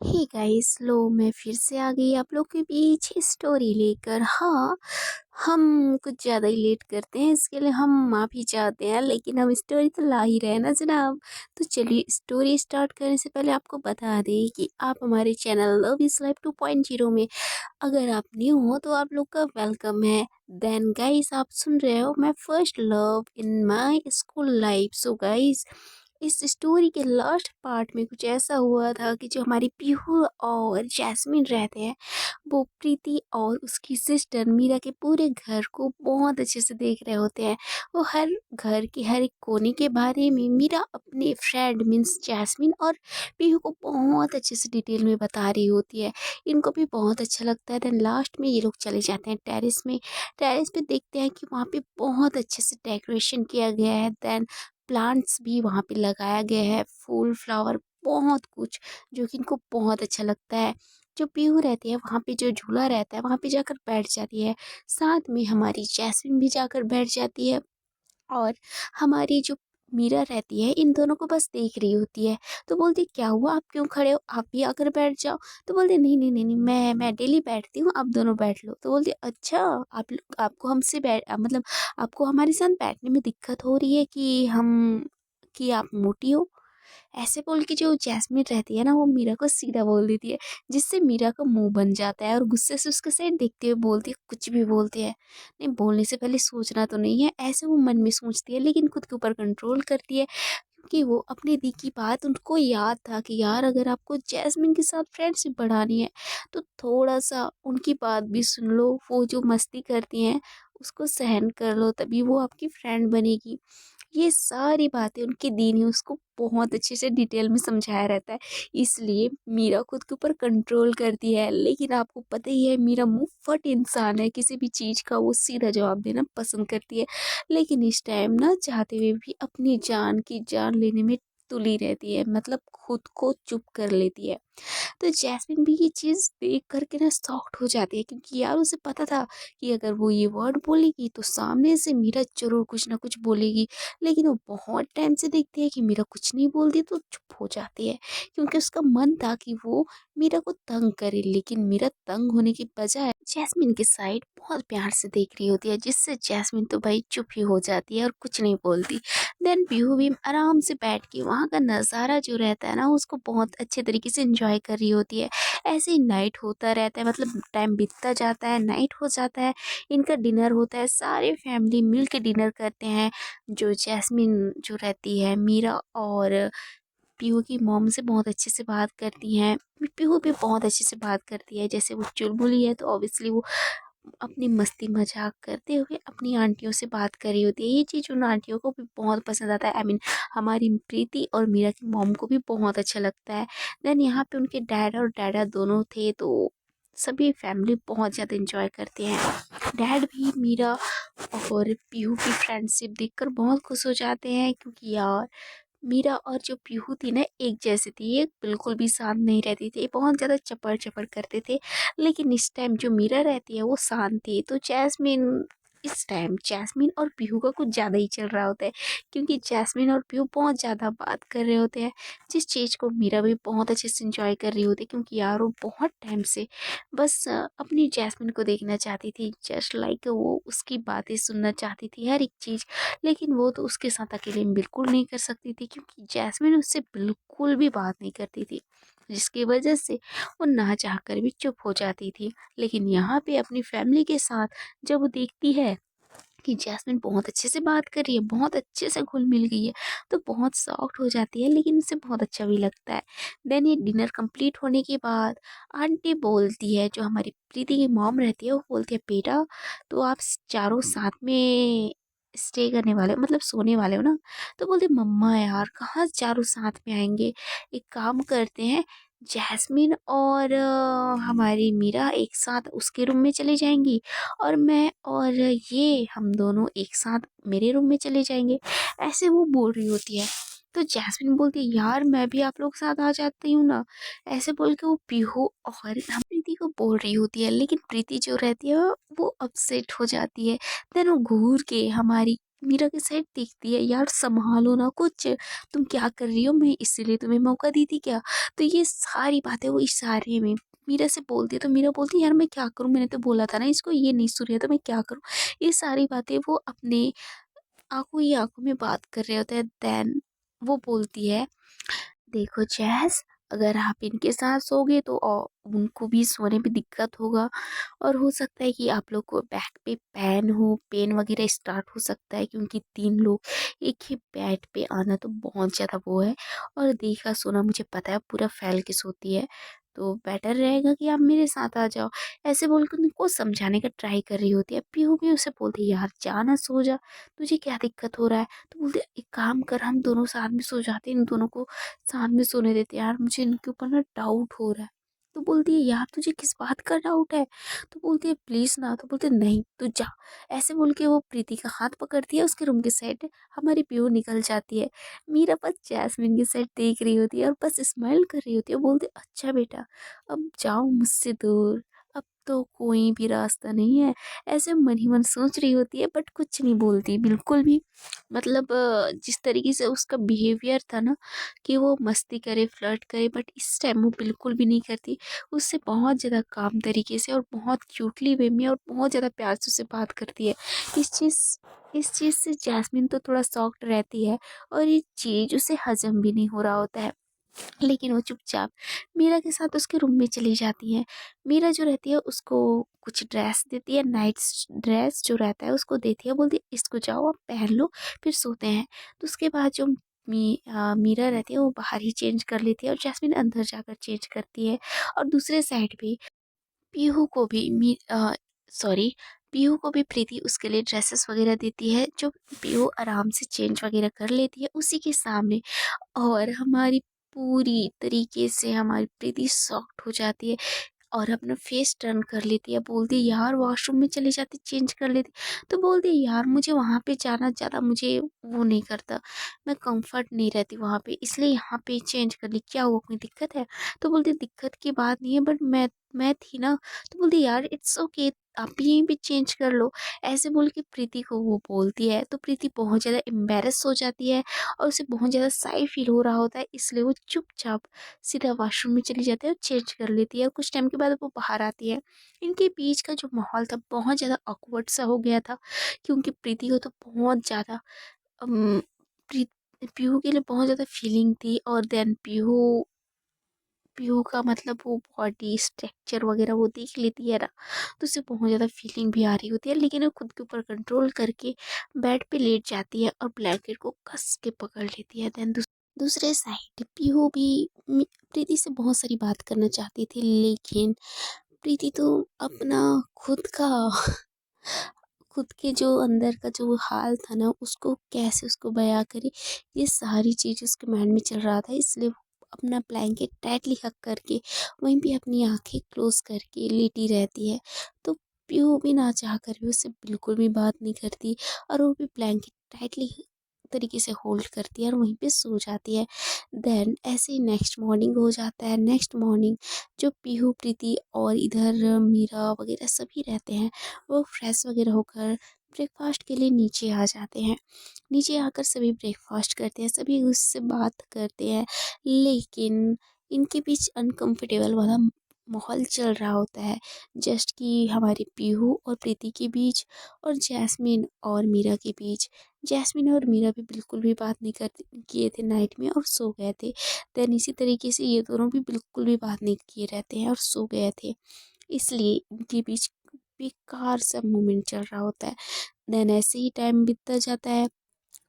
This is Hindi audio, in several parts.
हे गाइस, लो मैं फिर से आ गई आप लोग के बीच स्टोरी लेकर। हाँ, हम कुछ ज़्यादा ही लेट करते हैं, इसके लिए हम माफ़ी चाहते हैं, लेकिन हम स्टोरी तो ला ही रहे हैं ना जनाब। तो चलिए स्टोरी स्टार्ट करने से पहले आपको बता दें कि आप हमारे चैनल लव इज़ लाइफ 2.0 में अगर आप न्यू हो तो आप लोग का वेलकम है। देन गाइस, आप सुन रहे हो my first love in my school life. So guys, इस स्टोरी के लास्ट पार्ट में कुछ ऐसा हुआ था कि जो हमारी पीहू और जैस्मिन रहते हैं, वो प्रीति और उसकी सिस्टर मीरा के पूरे घर को बहुत अच्छे से देख रहे होते हैं। वो हर घर के हर एक कोने के बारे में मीरा अपने फ्रेंड मीन्स जैस्मिन और पीहू को बहुत अच्छे से डिटेल में बता रही होती है। इनको भी बहुत अच्छा लगता है। देन लास्ट में ये लोग चले जाते हैं टेरेस में। टेरेस पे देखते हैं कि वहाँ पे बहुत अच्छे से डेकोरेशन किया गया है। देन प्लांट्स भी वहाँ पे लगाया गया है, फूल फ्लावर बहुत कुछ, जो कि इनको बहुत अच्छा लगता है। जो पीहू रहती है वहाँ पे जो झूला रहता है वहाँ पे जाकर बैठ जाती है। साथ में हमारी जैस्मिन भी जाकर बैठ जाती है। और हमारी जो मीरा रहती है इन दोनों को बस देख रही होती है। तो बोलती क्या हुआ, आप क्यों खड़े हो, आप भी आकर बैठ जाओ। तो बोलते नहीं नहीं नहीं नहीं, मैं डेली बैठती हूँ, आप दोनों बैठ लो। तो बोलती अच्छा, आपको हमसे बैठ मतलब आपको हमारे साथ बैठने में दिक्कत हो रही है कि आप मोटी हो। ऐसे बोल के जो जैस्मिन रहती है ना, वो मीरा को सीधा बोल देती है, जिससे मीरा का मुंह बन जाता है और गुस्से से उसके साइड देखते हुए बोलती है, कुछ भी बोलती है। नहीं, बोलने से पहले सोचना तो नहीं है, ऐसे वो मन में सोचती है लेकिन खुद के ऊपर कंट्रोल करती है। क्योंकि वो अपने दी की बात उनको याद था कि यार अगर आपको जैस्मिन के साथ फ्रेंडशिप बढ़ानी है तो थोड़ा सा उनकी बात भी सुन लो। वो जो मस्ती करती हैं उसको सहन कर लो, तभी वो आपकी फ्रेंड बनेगी। ये सारी बातें उनकी दी ने उसको बहुत अच्छे से डिटेल में समझाया रहता है। इसलिए मीरा खुद के ऊपर कंट्रोल करती है। लेकिन आपको पता ही है मीरा मुंह फट इंसान है, किसी भी चीज़ का वो सीधा जवाब देना पसंद करती है। लेकिन इस टाइम ना चाहते हुए भी अपनी जान की जान लेने में तुली रहती है, मतलब खुद को चुप कर लेती है। तो जैस्मिन भी ये चीज़ देख करके ना शॉक्ड हो जाती है, क्योंकि यार उसे पता था कि अगर वो ये वर्ड बोलेगी तो सामने से मीरा जरूर कुछ ना कुछ बोलेगी। लेकिन वो बहुत टाइम से देखती है कि मीरा कुछ नहीं बोलती तो चुप हो जाती है, क्योंकि उसका मन था कि वो मीरा को तंग करे। लेकिन मीरा तंग होने की बजाय जैस्मिन की साइड बहुत प्यार से देख रही होती है, जिससे जैस्मिन तो भाई चुप ही हो जाती है और कुछ नहीं बोलती। देन पीहू भी आराम से बैठ के वहाँ का नज़ारा जो रहता है ना उसको बहुत अच्छे तरीके से एंजॉय कर रही होती है। ऐसे ही नाइट होता रहता है, मतलब टाइम बीतता जाता है, नाइट हो जाता है। इनका डिनर होता है, सारे फैमिली मिल के डिनर करते हैं। जो जैस्मिन जो रहती है मीरा और पीहू की मॉम से बहुत अच्छे से बात करती हैं। पीहू भी बहुत अच्छे से बात करती है, जैसे वो चुलबुली है तो ऑब्वियसली वो अपनी मस्ती मजाक करते हुए अपनी आंटियों से बात कर रही होती है। ये चीज़ उन आंटियों को भी बहुत पसंद आता है। आई मीन हमारी प्रीति और मीरा की मॉम को भी बहुत अच्छा लगता है। देन यहाँ पे उनके डैड और डैडा दोनों थे, तो सभी फैमिली बहुत ज़्यादा इंजॉय करते हैं। डैड भी मीरा और पीहू की फ्रेंडशिप देखकर बहुत खुश हो जाते हैं, क्योंकि यार मीरा और जो पीहू थी ना एक जैसी थी, ये बिल्कुल भी शांत नहीं रहती थी, बहुत ज़्यादा चपर चपर करते थे। लेकिन इस टाइम जो मीरा रहती है वो शांत थी। तो जैस्मिन, इस टाइम जैस्मिन और पीहू का कुछ ज़्यादा ही चल रहा होता है, क्योंकि जैस्मिन और पीहू बहुत ज़्यादा बात कर रहे होते हैं, जिस चीज़ को मीरा भी बहुत अच्छे से इंजॉय कर रही होती है। क्योंकि यार वो बहुत टाइम से बस अपनी जैस्मिन को देखना चाहती थी, जस्ट लाइक वो उसकी बातें सुनना चाहती थी हर एक चीज़। लेकिन वो तो उसके साथ अकेले में बिल्कुल नहीं कर सकती थी, क्योंकि जैस्मिन उससे बिल्कुल भी बात नहीं करती थी, जिसकी वजह से वो ना चाह कर भी चुप हो जाती थी। लेकिन यहाँ पे अपनी फैमिली के साथ जब वो देखती है कि जैस्मिन बहुत अच्छे से बात कर रही है, बहुत अच्छे से घुल मिल गई है, तो बहुत सॉफ्ट हो जाती है, लेकिन उसे बहुत अच्छा भी लगता है। देन ये डिनर कंप्लीट होने के बाद आंटी बोलती है, जो हमारी प्रीति की मॉम रहती है, वो बोलती है बेटा तो आप चारों साथ में स्टे करने वाले हो, मतलब सोने वाले हो ना। तो बोलते मम्मा यार कहाँ चारों साथ में आएंगे, एक काम करते हैं, जैस्मिन और हमारी मीरा एक साथ उसके रूम में चले जाएंगी और मैं और ये हम दोनों एक साथ मेरे रूम में चले जाएंगे। ऐसे वो बोल रही होती है। तो जैस्मिन बोलती है यार मैं भी आप लोग साथ आ जाती हूँ ना। ऐसे बोल के वो पीहू और हम प्रीति को बोल रही होती है, लेकिन प्रीति जो रहती है वो अपसेट हो जाती है। देन वो घूर के हमारी मीरा की साइड देखती है, यार संभालो ना कुछ, तुम क्या कर रही हो, मैं इसीलिए तुम्हें मौका दी थी क्या? तो ये सारी बातें वो इशारे में मीरा से बोलती है, तो मीरा बोलती है यार मैं क्या करूँ, मैंने तो बोला था ना इसको ये नहीं सुन रही है, तो मैं क्या करूँ? ये सारी बातें वो अपने आंखों ही आंखों में बात कर रहे होते हैं। देन वो बोलती है, देखो जैस, अगर आप इनके साथ सोगे तो उनको भी सोने में दिक्कत होगा, और हो सकता है कि आप लोग को बैक पे पेन वगैरह स्टार्ट हो सकता है, क्योंकि 3 लोग एक ही बेड पे आना तो बहुत ज़्यादा वो है, और देखा सोना मुझे पता है पूरा फैल के सोती है, तो बेटर रहेगा कि आप मेरे साथ आ जाओ। ऐसे बोलकर उनको समझाने का ट्राई कर रही होती है। पीहू भी उसे बोलती है यार जा ना, सो जा, तुझे क्या दिक्कत हो रहा है? तो बोलते एक काम कर, हम दोनों साथ में सो जाते हैं, इन दोनों को साथ में सोने देते यार, मुझे इनके ऊपर ना डाउट हो रहा है। तो बोलती है यार तुझे किस बात का डाउट है? तो बोलती है प्लीज ना, तो बोलते नहीं तू जा। ऐसे बोल के वो प्रीति का हाथ पकड़ती है, उसके रूम के साइड हमारी पीहू निकल जाती है। मीरा बस जैस्मिन की साइड देख रही होती है और बस स्माइल कर रही होती है, बोलती अच्छा बेटा अब जाओ मुझसे दूर, अब तो कोई भी रास्ता नहीं है। ऐसे मन ही मन सोच रही होती है बट कुछ नहीं बोलती बिल्कुल भी। मतलब जिस तरीके से उसका बिहेवियर था ना, कि वो मस्ती करे फ्लर्ट करे, बट इस टाइम वो बिल्कुल भी नहीं करती। उससे बहुत ज़्यादा काम तरीके से और बहुत क्यूटली वे में और बहुत ज़्यादा प्यार से उससे बात करती है। इस चीज़ इस चीज़ से जैस्मिन तो थोड़ा सॉफ्ट रहती है, और ये चीज़ उसे हजम भी नहीं हो रहा होता है, लेकिन वो चुपचाप मीरा के साथ उसके रूम में चली जाती है। मीरा जो रहती है उसको कुछ ड्रेस देती है, नाइट ड्रेस जो रहता है उसको देती है, बोलती है इसको जाओ आप पहन लो, फिर सोते हैं। तो उसके बाद जो मीरा रहती है वो बाहर ही चेंज कर लेती है, और जैस्मिन अंदर जाकर चेंज करती है। और दूसरे साइड पे पीहू को भी सॉरी पीहू को भी प्रीति उसके लिए ड्रेसेस वगैरह देती है, जो पीहू आराम से चेंज वगैरह कर लेती है उसी के सामने। और हमारी पूरी तरीके से हमारी प्रीति सॉफ्ट हो जाती है, और अपना फेस टर्न कर लेती है, बोलती है यार वॉशरूम में चली जाती चेंज कर लेती। तो बोलती है यार मुझे वहाँ पे जाना ज़्यादा मुझे वो नहीं करता, मैं कंफर्ट नहीं रहती वहाँ पे, इसलिए यहाँ पे चेंज कर ली, क्या हुआ कोई दिक्कत है? तो बोलती दिक्कत की बात नहीं है, बट मैं थी ना। तो बोलती यार इट्स ओके, आप यहीं भी चेंज कर लो। ऐसे बोल के प्रीति को वो बोलती है, तो प्रीति बहुत ज़्यादा एम्बेरस हो जाती है, और उसे बहुत ज़्यादा साई फील हो रहा होता है, इसलिए वो चुपचाप सीधा वॉशरूम में चली जाती है और चेंज कर लेती है, और कुछ टाइम के बाद वो बाहर आती है। इनके बीच का जो माहौल था बहुत ज़्यादा ऑकवर्ड सा हो गया था, क्योंकि प्रीति को तो बहुत ज़्यादा अम, प्री पीहू के लिए बहुत ज़्यादा फीलिंग थी, और देन पीहू पीहू का मतलब वो बॉडी स्ट्रक्चर वगैरह वो देख लेती है ना, तो उसे बहुत ज़्यादा फीलिंग भी आ रही होती है, लेकिन वो खुद के ऊपर कंट्रोल करके बेड पे लेट जाती है और ब्लैंकेट को कस के पकड़ लेती है। देन दूसरे साइड पीहू भी प्रीति से बहुत सारी बात करना चाहती थी, लेकिन प्रीति तो अपना खुद का खुद के जो अंदर का जो हाल था ना, उसको कैसे उसको बयां करे, ये सारी चीज़ उसके माइंड में चल रहा था, इसलिए वो अपना ब्लैंकेट टाइटली हक करके वहीं पे अपनी आंखें क्लोज करके लेटी रहती है। तो पीहू भी ना चाह कर भी उससे बिल्कुल भी बात नहीं करती, और वो भी ब्लैंकेट टाइटली तरीके से होल्ड करती है और वहीं पे सो जाती है। देन ऐसे ही नेक्स्ट मॉर्निंग हो जाता है। नेक्स्ट मॉर्निंग जो पीहू प्रीति और इधर मीरा वगैरह सभी रहते हैं, वो फ्रेश वगैरह होकर ब्रेकफास्ट के लिए नीचे आ जाते हैं। नीचे आकर सभी ब्रेकफास्ट करते हैं, सभी उससे बात करते हैं, लेकिन इनके बीच अनकंफर्टेबल वाला माहौल चल रहा होता है, जस्ट कि हमारी पीहू और प्रीति के बीच, और जैस्मिन और मीरा के बीच। जैस्मिन और मीरा भी बिल्कुल भी बात नहीं कर किए थे नाइट में, और सो गए थे। देन इसी तरीके से ये दोनों भी बिल्कुल भी बात नहीं किए रहते हैं और सो गए थे, इसलिए इनके बीच बेकार सा मोमेंट चल रहा होता है। देन ऐसे ही टाइम बीतता जाता है,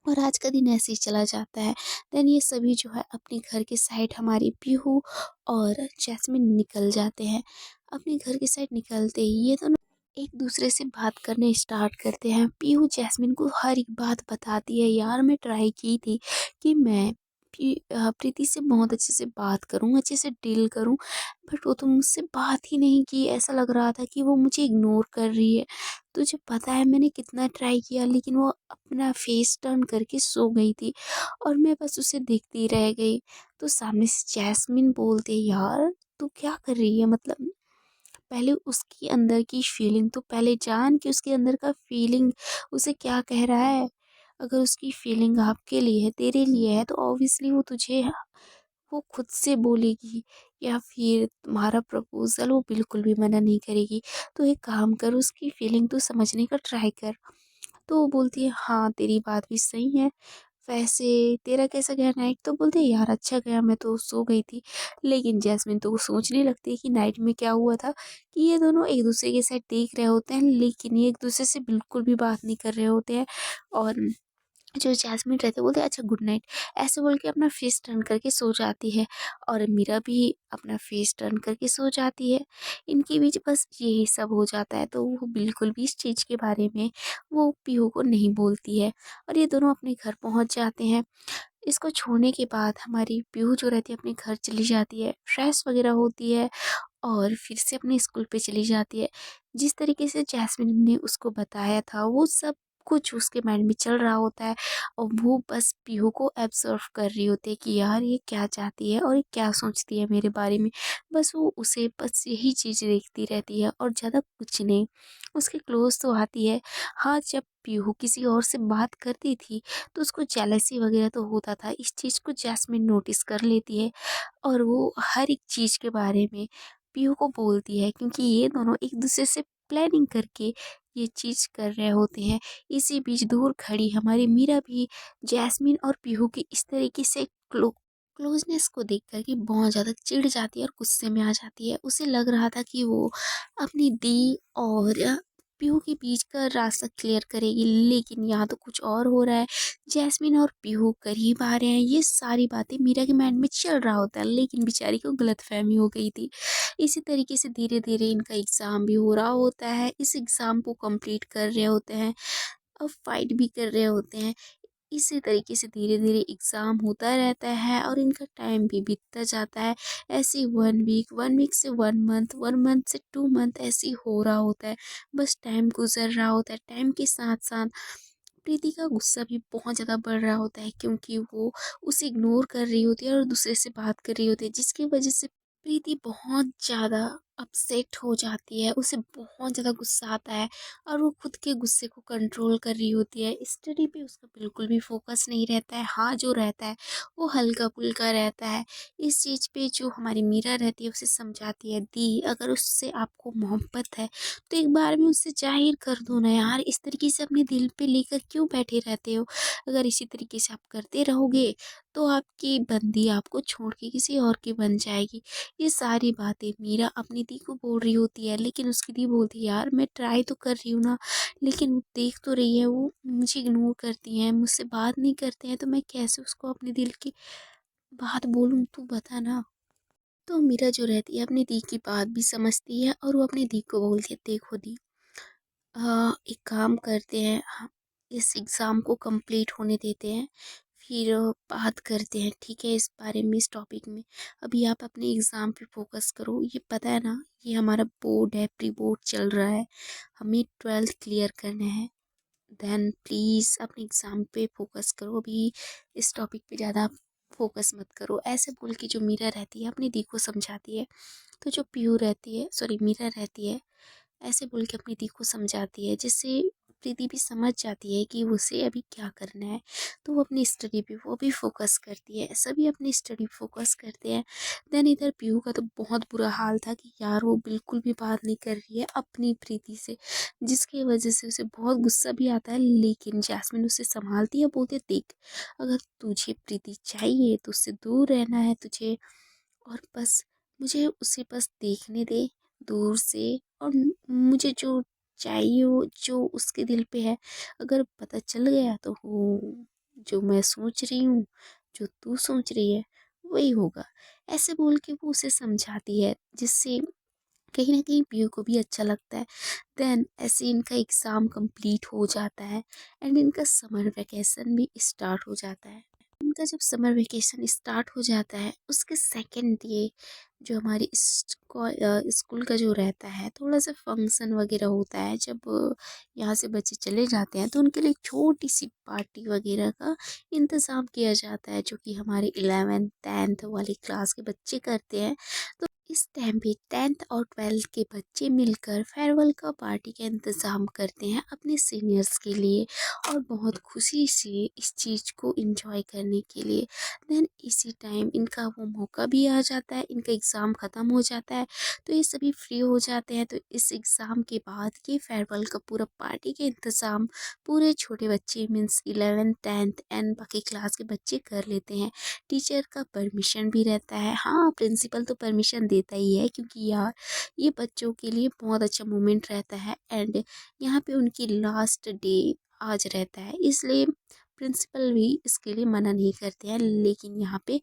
और आज का दिन ऐसे ही चला जाता है। देन ये सभी जो है अपने घर के साइड हमारी पीहू और जैस्मिन निकल जाते हैं। अपने घर के साइड निकलते ही ये दोनों एक दूसरे से बात करने स्टार्ट करते हैं। पीहू जैस्मिन को हर एक बात बताती है, यार मैं ट्राई की थी कि मैं प्रीति से बहुत अच्छे से बात करूं, अच्छे से डील करूं, बट वो तो मुझसे बात ही नहीं की। ऐसा लग रहा था कि वो मुझे इग्नोर कर रही है। तुझे पता है मैंने कितना ट्राई किया, लेकिन वो अपना फेस टर्न करके सो गई थी, और मैं बस उसे देखती रह गई। तो सामने से जैस्मिन बोलते यार तू क्या कर रही है, मतलब पहले उसकी अंदर की फीलिंग तो पहले जान कि उसके अंदर का फीलिंग उसे क्या कह रहा है। अगर उसकी फीलिंग आपके लिए है, तेरे लिए है, तो ऑब्वियसली वो तुझे वो खुद से बोलेगी, या फिर तुम्हारा प्रपोज़ल वो बिल्कुल भी मना नहीं करेगी। तो एक काम कर, उसकी फीलिंग तू समझने का ट्राई कर। तो वो बोलती है हाँ, तेरी बात भी सही है। वैसे तेरा कैसा गया नाइट? तो बोलते हैं यार अच्छा गया, मैं तो सो गई थी। लेकिन जैस्मिन तो सोचने लगती है कि नाइट में क्या हुआ था, कि ये दोनों एक दूसरे के साथ देख रहे होते हैं, लेकिन ये एक दूसरे से बिल्कुल भी बात नहीं कर रहे होते हैं। और जो जैस्मिन रहती है बोलते हैं अच्छा गुड नाइट, ऐसे बोल के अपना फेस टर्न करके सो जाती है। और मीरा भी अपना फेस टर्न करके सो जाती है। इनके बीच बस यही सब हो जाता है, तो वो बिल्कुल भी इस चीज़ के बारे में वो पीहू को नहीं बोलती है। और ये दोनों अपने घर पहुंच जाते हैं। इसको छोड़ने के बाद हमारी पीहू जो रहती है अपने घर चली जाती है, फ्रेश वगैरह होती है, और फिर से अपने स्कूल पे चली जाती है। जिस तरीके से जैस्मिन ने उसको बताया था वो सब कुछ उसके माइंड में चल रहा होता है, और वो बस पीहू को ऑब्जर्व कर रही होती है कि यार ये क्या चाहती है और ये क्या सोचती है मेरे बारे में। बस वो उसे बस यही चीज़ देखती रहती है और ज़्यादा कुछ नहीं। उसके क्लोज तो आती है। हाँ, जब पीहू किसी और से बात करती थी तो उसको जेलसी वगैरह तो होता था। इस चीज़ को जैस्मिन नोटिस कर लेती है, और वो हर एक चीज़ के बारे में पीहू को बोलती है, क्योंकि ये दोनों एक दूसरे से प्लानिंग करके ये चीज़ कर रहे होते हैं। इसी बीच दूर खड़ी हमारी मीरा भी जैस्मिन और पीहू की इस तरीके से क्लोजनेस को देख कर के बहुत ज़्यादा चिढ़ जाती है और गुस्से में आ जाती है। उसे लग रहा था कि वो अपनी दी और पीहू के बीच का रास्ता क्लियर करेगी, लेकिन यहाँ तो कुछ और हो रहा है। जैस्मिन और पीहू करीब आ रहे हैं, ये सारी बातें मीरा के माइंड में चल रहा होता है, लेकिन बेचारी को गलतफहमी हो गई थी। इसी तरीके से धीरे धीरे इनका एग्ज़ाम भी हो रहा होता है। इस एग्ज़ाम को कंप्लीट कर रहे होते हैं, अब फाइट भी कर रहे होते हैं। इसी तरीके से धीरे धीरे एग्ज़ाम होता रहता है और इनका टाइम भी बीतता जाता है। ऐसे 1 वीक, 1 वीक से 1 मंथ, 1 मंथ से 2 मंथ ऐसे ही हो रहा होता है। बस टाइम गुजर रहा होता है। टाइम के साथ साथ प्रीति का गुस्सा भी बहुत ज़्यादा बढ़ रहा होता है, क्योंकि वो उसे इग्नोर कर रही होती है और दूसरे से बात कर रही होती है, जिसकी वजह से प्रीति बहुत ज़्यादा अपसेट हो जाती है। उसे बहुत ज़्यादा गुस्सा आता है और वो खुद के गुस्से को कंट्रोल कर रही होती है। स्टडी पे उसका बिल्कुल भी फोकस नहीं रहता है। हाँ, जो रहता है वो हल्का फुल्का रहता है। इस चीज़ पे जो हमारी मीरा रहती है उसे समझाती है, दी अगर उससे आपको मोहब्बत है तो एक बार में उससे ज़ाहिर कर दो ना यार, इस तरीके से अपने दिल पे लेकर क्यों बैठे रहते हो? अगर इसी तरीके से आप करते रहोगे तो आपकी बंदी आपको छोड़ के किसी और की बन जाएगी। ये सारी बातें मीरा अपनी दी को बोल रही होती है, लेकिन उसकी दी बोलती है यार मैं ट्राई तो कर रही हूँ ना, लेकिन वो देख तो रही है, वो मुझे इग्नोर करती हैं, मुझसे बात नहीं करते हैं, तो मैं कैसे उसको अपने दिल की बात बोलूँ, तू बता ना। तो मीरा जो रहती है अपनी दी की बात भी समझती है, और वो अपनी दी को बोलती है देखो दी, एक काम करते हैं, इस एग्ज़ाम को कंप्लीट होने देते हैं, फिर बात करते हैं, ठीक है, इस बारे में, इस टॉपिक में। अभी आप अपने एग्ज़ाम पे फोकस करो। ये पता है ना, ये हमारा बोर्ड है, प्री बोर्ड चल रहा है, हमें 12th क्लियर करना है। देन प्लीज़ अपने एग्ज़ाम पे फोकस करो, अभी इस टॉपिक पे ज़्यादा फोकस मत करो। ऐसे बोल के जो मीरा रहती है अपनी दी को समझाती है। तो जो पीयू रहती है, सॉरी मीरा रहती है, ऐसे बोल के अपनी दी को समझाती है, जिससे प्रीति भी समझ जाती है कि उसे अभी क्या करना है। तो वो अपनी स्टडी पे वो भी फोकस करती है, सभी अपनी स्टडी फोकस करते हैं। देन इधर पीहू का तो बहुत बुरा हाल था कि यार वो बिल्कुल भी बात नहीं कर रही है अपनी प्रीति से, जिसकी वजह से उसे बहुत गुस्सा भी आता है। लेकिन जैस्मिन उसे संभालती है, बोलते देख अगर तुझे प्रीति चाहिए तो उससे दूर रहना है तुझे, और बस मुझे उसे बस देखने दे दूर से, और मुझे जो चाहिए वो जो उसके दिल पे है अगर पता चल गया तो हो, जो मैं सोच रही हूँ, जो तू सोच रही है वही होगा। ऐसे बोल के वो उसे समझाती है, जिससे कहीं ना कहीं पीयू को भी अच्छा लगता है। देन ऐसे इनका एग्ज़ाम कंप्लीट हो जाता है, एंड इनका समर वैकेशन भी स्टार्ट हो जाता है। इनका जब समर वेकेशन स्टार्ट हो जाता है उसके सेकंड डे जो हमारी स्कूल का जो रहता है थोड़ा सा फंक्शन वगैरह होता है। जब यहाँ से बच्चे चले जाते हैं तो उनके लिए छोटी सी पार्टी वगैरह का इंतज़ाम किया जाता है, जो कि हमारे 11th 10th वाली क्लास के बच्चे करते हैं। तो इस टाइम पे 10th और 12th के बच्चे मिलकर फेयरवेल का पार्टी का इंतज़ाम करते हैं अपने सीनियर्स के लिए और बहुत खुशी से इस चीज़ को एंजॉय करने के लिए। देन इसी टाइम इनका वो मौका भी आ जाता है, इनका एग्ज़ाम ख़त्म हो जाता है तो ये सभी फ्री हो जाते हैं। तो इस एग्ज़ाम के बाद ये फेयरवेल का पूरा पार्टी का इंतज़ाम पूरे छोटे बच्चे मीन्स 11th 10th एंड बाकी क्लास के बच्चे कर लेते हैं। टीचर का परमिशन भी रहता है, हाँ प्रिंसिपल तो परमिशन देता ही है क्योंकि यार ये बच्चों के लिए बहुत अच्छा मोमेंट रहता है एंड यहाँ पे उनकी लास्ट डे आज रहता है, इसलिए प्रिंसिपल भी इसके लिए मना नहीं करते हैं। लेकिन यहाँ पे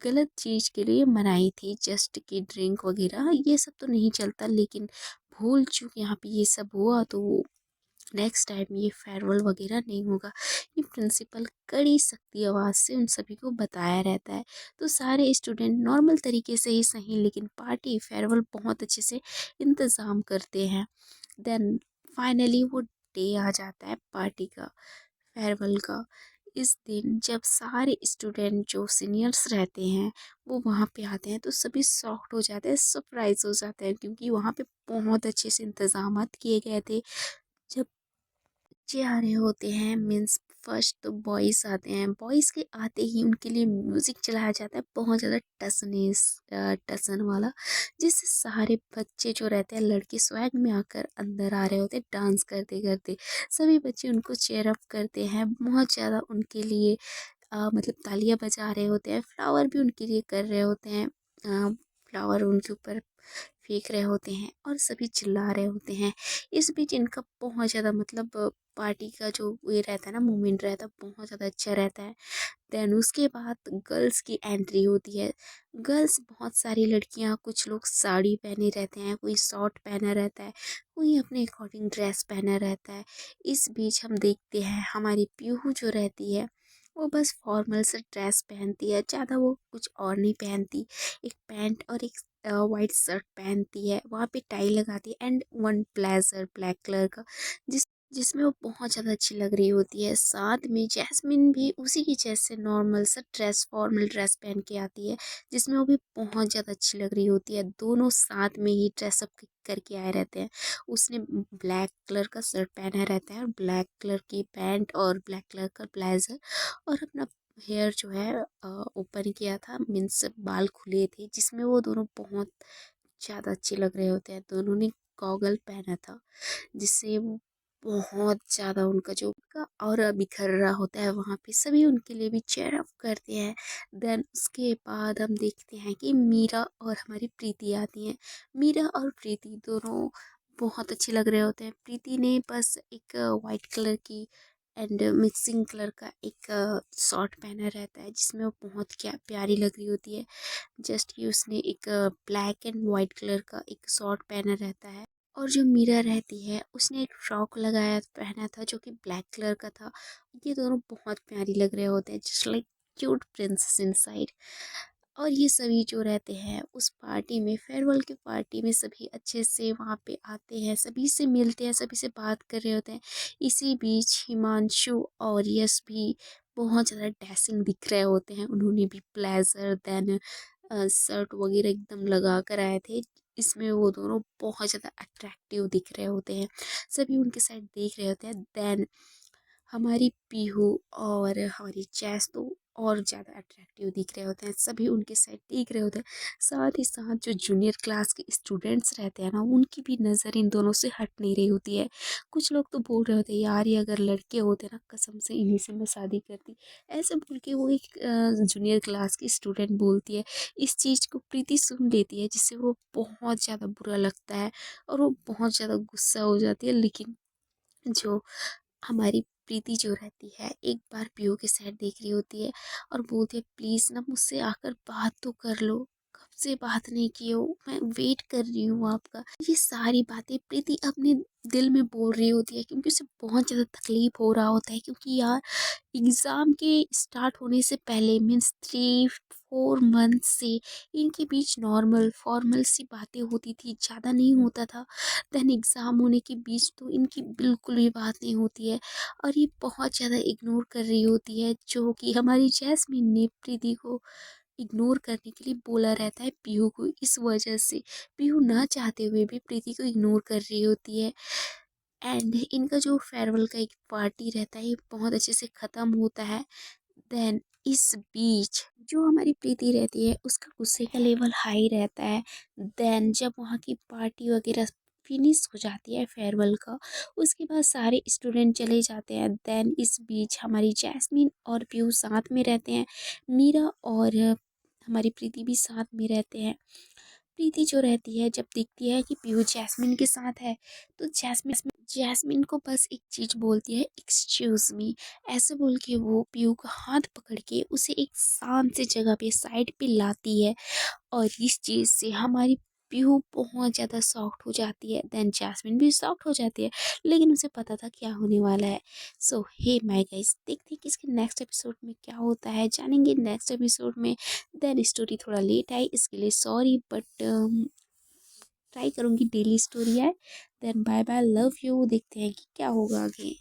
गलत चीज़ के लिए मनाई थी, जस्ट कि ड्रिंक वगैरह ये सब तो नहीं चलता, लेकिन भूल चूक यहाँ पे ये सब हुआ तो नेक्स्ट टाइम ये फेयरवेल वगैरह नहीं होगा। ये प्रिंसिपल कड़ी सख्ती आवाज़ से उन सभी को बताया रहता है। तो सारे स्टूडेंट नॉर्मल तरीके से ही सही लेकिन पार्टी फेयरवेल बहुत अच्छे से इंतज़ाम करते हैं। देन फाइनली वो डे आ जाता है पार्टी का, फेयरवेल का। इस दिन जब सारे स्टूडेंट जो सीनियर्स रहते हैं वो वहाँ पे आते हैं तो सभी शॉक्ड हो जाते हैं, सरप्राइज हो जाते हैं क्योंकि वहाँ पे बहुत अच्छे से इंतजामात किए गए थे। जब बच्चे आ रहे होते हैं मीन्स फर्स्ट तो बॉयज़ आते हैं, बॉयज़ के आते ही उनके लिए म्यूज़िक चलाया जाता है बहुत ज़्यादा टसनेस टसन वाला, जिससे सारे बच्चे जो रहते हैं लड़के स्वैग में आकर अंदर आ रहे होते हैं डांस करते करते। सभी बच्चे उनको चेयर अप करते हैं, बहुत ज़्यादा उनके लिए मतलब तालियां बजा रहे होते हैं, फ्लावर भी उनके लिए कर रहे होते हैं, फ्लावर उनके ऊपर फेंक रहे होते हैं और सभी चिल्ला रहे होते हैं। इस बीच इनका बहुत ज़्यादा मतलब पार्टी का जो ये रहता है ना मोमेंट रहता है बहुत ज़्यादा अच्छा रहता है। देन उसके बाद गर्ल्स की एंट्री होती है। गर्ल्स बहुत सारी लड़कियां, कुछ लोग साड़ी पहने रहते हैं, कोई शॉर्ट पहना रहता है, कोई अपने अकॉर्डिंग ड्रेस पहना रहता है। इस बीच हम देखते हैं हमारी पीहू जो रहती है वो बस फॉर्मल से ड्रेस पहनती है, ज़्यादा वो कुछ और नहीं पहनती। एक पैंट और एक वाइट शर्ट पहनती है, वहाँ पे टाई लगाती है and one blazer black colour का जिसमें वो बहुत ज़्यादा अच्छी लग रही होती है। साथ में जैस्मिन भी उसी की जैसे नॉर्मल सा ड्रेस फॉर्मल ड्रेस पहन के आती है जिसमें वो भी बहुत ज़्यादा अच्छी लग रही होती है। दोनों साथ में ही ड्रेसअप करके आए रहते हैं। उसने ब्लैक कलर का शर्ट पहना रहता है और ब्लैक कलर की पैंट और ब्लैक कलर का ब्लेजर और अपना हेयर जो है ओपन किया था मीन्स बाल खुले थे जिसमें वो दोनों बहुत ज़्यादा अच्छे लग रहे होते हैं। दोनों ने गॉगल पहना था जिससे वो बहुत ज़्यादा उनका जो उनका ऑरा बिखर रहा होता है, वहाँ पे सभी उनके लिए भी चेयर अप करते हैं। देन उसके बाद हम देखते हैं कि मीरा और हमारी प्रीति आती हैं। मीरा और प्रीति दोनों बहुत अच्छे लग रहे होते हैं। प्रीति ने बस एक वाइट कलर की एंड मिक्सिंग कलर का एक शॉर्ट पहना रहता है जिसमें वो बहुत क्या प्यारी लग रही होती है। जस्ट कि उसने एक ब्लैक एंड वाइट कलर का एक शॉर्ट पहना रहता है और जो मीरा रहती है उसने एक फ्रॉक लगाया पहना था जो कि ब्लैक कलर का था। ये दोनों बहुत प्यारी लग रहे होते हैं, just like cute princess inside. और ये सभी जो रहते हैं उस पार्टी में, फेयरवेल की पार्टी में, सभी अच्छे से वहाँ पे आते हैं, सभी से मिलते हैं, सभी से बात कर रहे होते हैं। इसी बीच हिमांशु और यश भी बहुत ज़्यादा डैशिंग दिख रहे होते हैं। उन्होंने भी ब्लेजर देन शर्ट वगैरह एकदम लगा कर आए थे। इसमें वो दोनों बहुत ज़्यादा अट्रैक्टिव दिख रहे होते हैं, सभी उनके साइड देख रहे होते हैं। देन हमारी पीहू और हमारी जैस तो और ज़्यादा अट्रैक्टिव दिख रहे होते हैं, सभी उनके साइड देख रहे होते हैं। साथ ही साथ जो जूनियर क्लास के स्टूडेंट्स रहते हैं ना उनकी भी नज़र इन दोनों से हट नहीं रही होती है। कुछ लोग तो बोल रहे होते हैं यार ये अगर लड़के होते ना कसम से इन्हीं से मैं शादी करती, ऐसे बोल के वो एक जूनियर क्लास की स्टूडेंट बोलती है। इस चीज़ को प्रीति सुन लेती है जिससे वो बहुत ज़्यादा बुरा लगता है और वो बहुत ज़्यादा गुस्सा हो जाती है। लेकिन जो हमारी प्रीति जो रहती है एक बार पीयू के साइड देख रही होती है और बोलती है प्लीज़ ना मुझसे आकर बात तो कर लो, कब से बात नहीं की हो, मैं वेट कर रही हूँ आपका। ये सारी बातें प्रीति अपने दिल में बोल रही होती है क्योंकि उसे बहुत ज़्यादा तकलीफ हो रहा होता है क्योंकि यार एग्ज़ाम के स्टार्ट होने से पहले मीन्स 3-4 मंथ से इनके बीच नॉर्मल फॉर्मल सी बातें होती थी, ज़्यादा नहीं होता था। देन एग्ज़ाम होने के बीच तो इनकी बिल्कुल भी बात नहीं होती है और ये बहुत ज़्यादा इग्नोर कर रही होती है जो कि हमारी जैस्मिन ने प्रीति को इग्नोर करने के लिए बोला रहता है पीहू को। इस वजह से पीहू ना चाहते हुए भी प्रीति को इग्नोर कर रही होती है। एंड इनका जो फेयरवेल का एक पार्टी रहता है ये बहुत अच्छे से ख़त्म होता है। देन इस बीच जो हमारी प्रीति रहती है उसका गुस्से का लेवल हाई रहता है। देन जब वहाँ की पार्टी वगैरह फिनिश हो जाती है फेयरवेल का, उसके बाद सारे स्टूडेंट चले जाते हैं। देन इस बीच हमारी जैस्मिन और पीयू साथ में रहते हैं, मीरा और हमारी प्रीति भी साथ में रहते हैं। प्रीति जो रहती है जब देखती है कि पीयू जैस्मिन के साथ है तो जैस्मिन जैस्मिन को बस एक चीज़ बोलती है, एक्सक्यूज मी। ऐसे बोल के वो पीयू का हाथ पकड़ के उसे एक शांत सी जगह पे साइड पे लाती है। और इस चीज़ से हमारी पीहू बहुत ज़्यादा सॉफ्ट हो जाती है। देन जैस्मिन भी सॉफ्ट हो जाती है, लेकिन उसे पता था क्या होने वाला है। सो हे माय गाइस, देखते हैं कि इसके नेक्स्ट एपिसोड में क्या होता है, जानेंगे नेक्स्ट एपिसोड में। देन स्टोरी थोड़ा लेट आई इसके लिए सॉरी, बट ट्राई करूँगी डेली स्टोरी आए। Then bye bye, love you. देखते हैं कि क्या होगा आगे।